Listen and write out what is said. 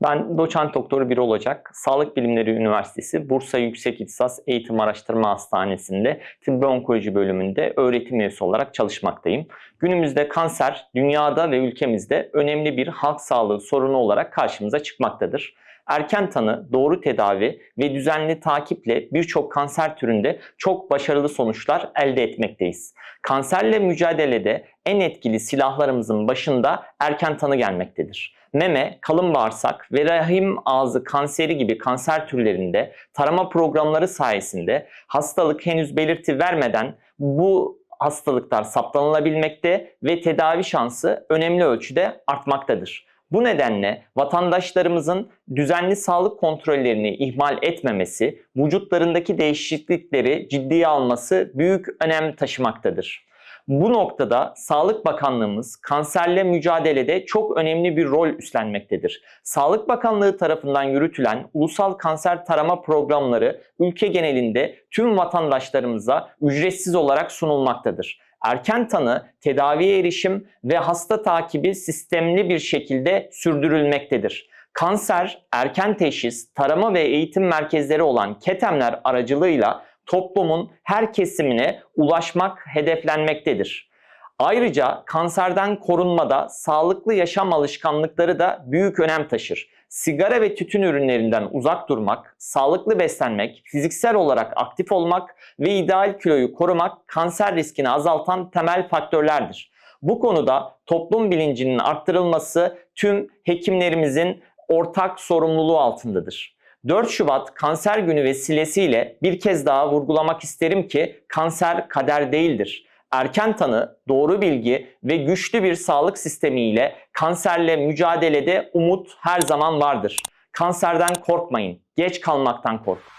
Ben doçent doktor Birol Ocak, Sağlık Bilimleri Üniversitesi Bursa Yüksek İhtisas Eğitim Araştırma Hastanesi'nde Tıbbi Onkoloji bölümünde öğretim üyesi olarak çalışmaktayım. Günümüzde kanser dünyada ve ülkemizde önemli bir halk sağlığı sorunu olarak karşımıza çıkmaktadır. Erken tanı, doğru tedavi ve düzenli takiple birçok kanser türünde çok başarılı sonuçlar elde etmekteyiz. Kanserle mücadelede en etkili silahlarımızın başında erken tanı gelmektedir. Meme, kalın bağırsak ve rahim ağzı kanseri gibi kanser türlerinde tarama programları sayesinde hastalık henüz belirti vermeden bu hastalıklar saptanılabilmekte ve tedavi şansı önemli ölçüde artmaktadır. Bu nedenle vatandaşlarımızın düzenli sağlık kontrollerini ihmal etmemesi, vücutlarındaki değişiklikleri ciddiye alması büyük önem taşımaktadır. Bu noktada Sağlık Bakanlığımız kanserle mücadelede çok önemli bir rol üstlenmektedir. Sağlık Bakanlığı tarafından yürütülen ulusal kanser tarama programları ülke genelinde tüm vatandaşlarımıza ücretsiz olarak sunulmaktadır. Erken tanı, tedaviye erişim ve hasta takibi sistemli bir şekilde sürdürülmektedir. Kanser, erken teşhis, tarama ve eğitim merkezleri olan KETEM'ler aracılığıyla toplumun her kesimine ulaşmak hedeflenmektedir. Ayrıca kanserden korunmada sağlıklı yaşam alışkanlıkları da büyük önem taşır. Sigara ve tütün ürünlerinden uzak durmak, sağlıklı beslenmek, fiziksel olarak aktif olmak ve ideal kiloyu korumak kanser riskini azaltan temel faktörlerdir. Bu konuda toplum bilincinin arttırılması tüm hekimlerimizin ortak sorumluluğu altındadır. 4 Şubat Kanser Günü vesilesiyle bir kez daha vurgulamak isterim ki kanser kader değildir. Erken tanı, doğru bilgi ve güçlü bir sağlık sistemiyle kanserle mücadelede umut her zaman vardır. Kanserden korkmayın, geç kalmaktan korkun.